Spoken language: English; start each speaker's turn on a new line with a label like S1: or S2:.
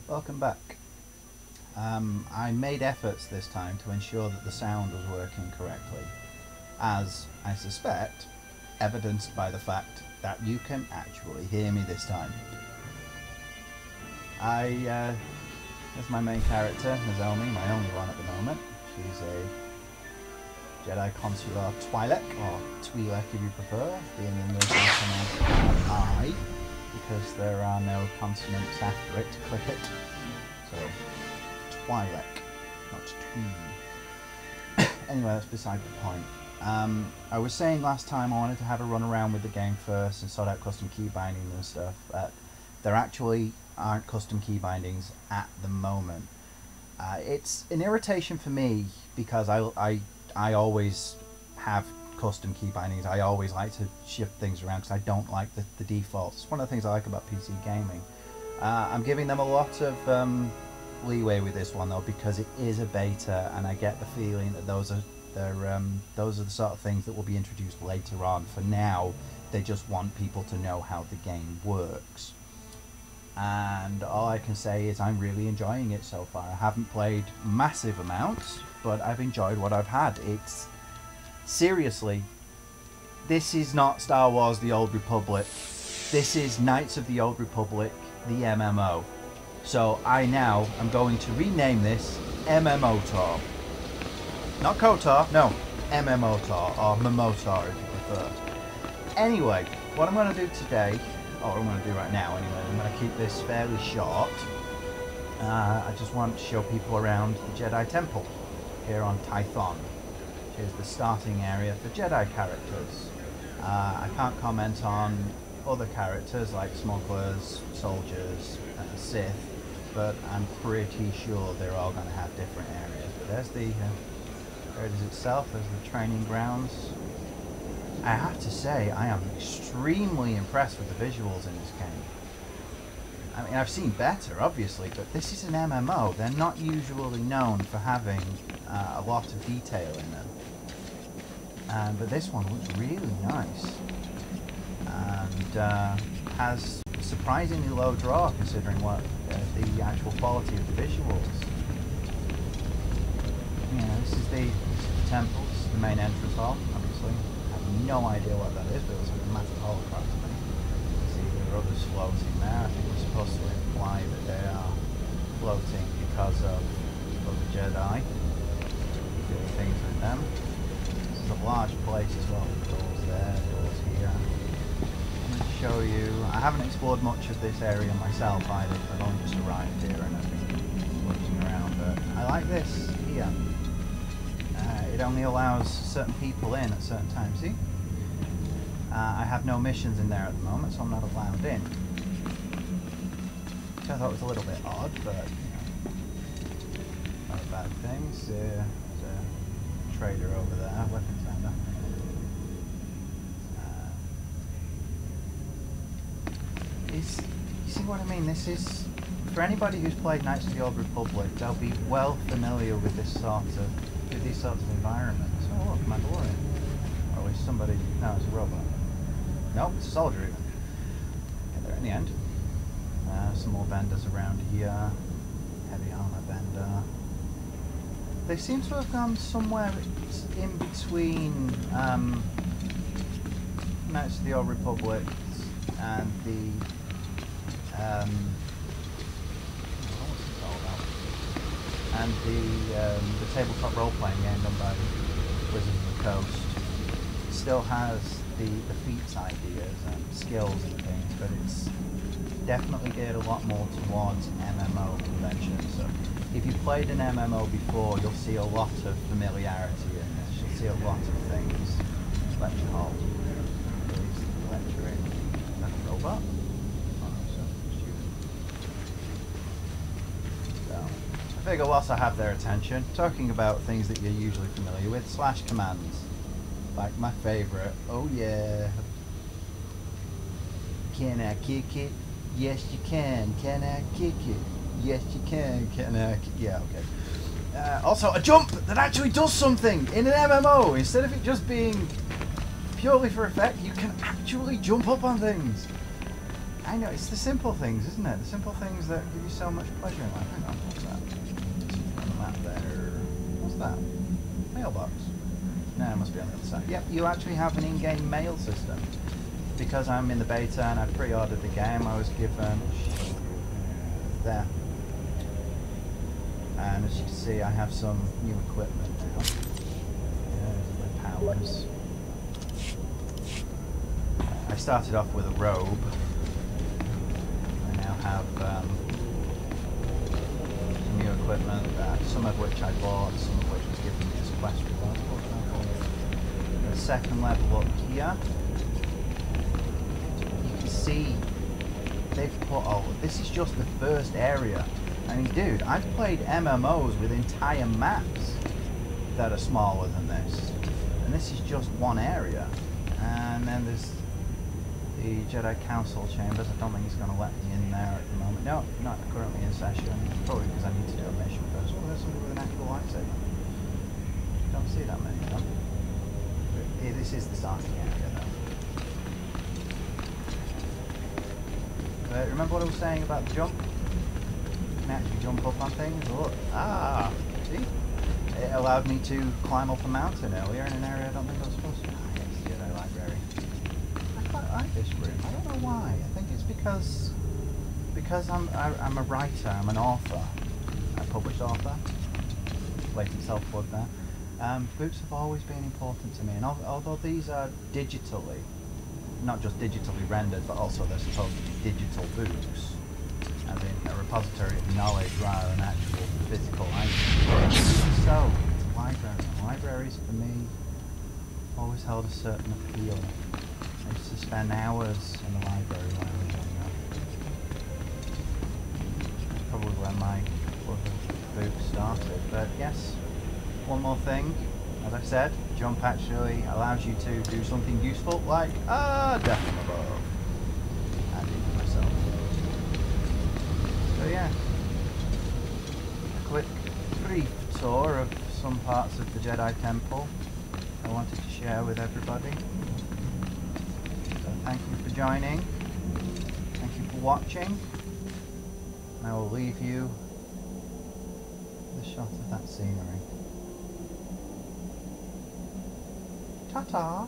S1: Welcome back. I made efforts this time to ensure that the sound was working correctly, as I suspect, evidenced by the fact that you can actually hear me this time. As my main character, Nozomi, my only one at the moment. She's a Jedi Consular Twi'lek, or Twi'lek if you prefer, being the military pronounced I, because there are no consonants after it to clip it. So, Twi'lek, not Twee. Anyway, that's beside the point. I was saying last time I wanted to have a run around with the game first and sort out custom key bindings and stuff, but there actually aren't custom key bindings at the moment. It's an irritation for me because I always have custom key bindings. I always like to shift things around because I don't like the defaults. It's one of the things I like about PC gaming. I'm giving them a lot of leeway with this one though, because it is a beta, and I get the feeling that those are the sort of things that will be introduced later on. For now, they just want people to know how the game works. And all I can say is I'm really enjoying it so far. I haven't played massive amounts, but I've enjoyed what I've had. It's seriously, this is not Star Wars The Old Republic. This is Knights of the Old Republic, the MMO. So I now am going to rename this MMOTOR. Not KOTOR, no, MMOTOR, or MMOTOR if you prefer. Anyway, what I'm going to do today, or what I'm going to do right now anyway, I'm going to keep this fairly short. I just want to show people around the Jedi Temple here on Tython, which is the starting area for Jedi characters. I can't comment on other characters like smugglers, soldiers, Sith, but I'm pretty sure they're all going to have different areas. But there's the there it is itself, there's the training grounds. I have to say, I am extremely impressed with the visuals in this game. I mean, I've seen better, obviously, but this is an MMO. They're not usually known for having a lot of detail in them. But this one looks really nice. And has surprisingly low draw considering what the actual quality of the visuals. Yeah, this is the temple, this is the main entrance hall, obviously. I have no idea what that is, but it looks like a massive hall across me. See, there are others floating there. I think we're supposed to imply that they are floating because of the Jedi. Doing things with them. This is a large place as well, with doors there, doors here. I'm going to show you, I haven't explored much of this area myself either, I've only just arrived here and I've been looking around, but I like this here. It only allows certain people in at certain times, see? I have no missions in there at the moment, so I'm not allowed in. Which I thought was a little bit odd, but, you know, not a bad thing. So, there's a trader over there, weapons vendor. You see what I mean? This is, for anybody who's played Knights of the Old Republic, they'll be well familiar with this sort of, these sorts of environments. Oh look, Mandalorian. Or at least somebody, no, it's a robot. Nope, it's a soldier even. Get there in the end. Some more vendors around here. Heavy armor vendor. They seem to have gone somewhere in between Knights of the Old Republic and the and the tabletop role-playing game done by Wizards of the Coast. It still has the feats ideas and skills and things, but it's definitely geared a lot more towards MMO conventions. So if you've played an MMO before, you'll see a lot of familiarity in this. You'll see a lot of things. Lecture hall. Lecturing. Is that a robot? I figure whilst I have their attention, talking about things that you're usually familiar with, slash commands. Like my favourite. Oh yeah. Can I kick it? Yes you can. Can I kick it? Yes you can. Can I kick it? Yeah, okay. Also a jump that actually does something in an MMO. Instead of it just being purely for effect, you can actually jump up on things. I know, it's the simple things, isn't it? The simple things that give you so much pleasure in life. Hang on, what's that? Something on the map there. What's that? Mailbox. No, it must be on the other side. Yep, you actually have an in-game mail system. Because I'm in the beta and I pre-ordered the game, I was given... there. And as you can see, I have some new equipment now. My powers. I started off with a robe. I now have some new equipment, some of which I bought, some of which was given me as quest rewards. The second level up here, you can see they've put this is just the first area. I mean, dude, I've played MMOs with entire maps that are smaller than this, and this is just one area. And then there's the Jedi Council chambers. I don't think he's going to let me in there at the moment. No, not currently in session. Probably because I need to do a mission first. Oh, there's somebody with an actual lightsaber. Don't see that many of them. But this is the starting area, though. Remember what I was saying about the jump? You can actually jump up on things. Look, see? It allowed me to climb up a mountain earlier in an area I don't think I was supposed to. Yes, the Jedi Library. I quite like this room. I don't know why. I think it's because I'm a writer. I'm an author. A published author. Blatant self-plug there. Books have always been important to me, and although these are digitally, not just digitally rendered, but also they're supposed to be digital books, as in a repository of knowledge rather than actual physical items. So, it's a library. Libraries, for me, always held a certain appeal. I used to spend hours in the library when I was younger. That's probably where my love of books started. But yes, one more thing. As I said, jump actually allows you to do something useful, like death from above. And into myself. So yeah, a quick, brief tour of some parts of the Jedi Temple I wanted to share with everybody. So thank you for joining. Thank you for watching. I will leave you with a shot of that scenery. Ta-ta!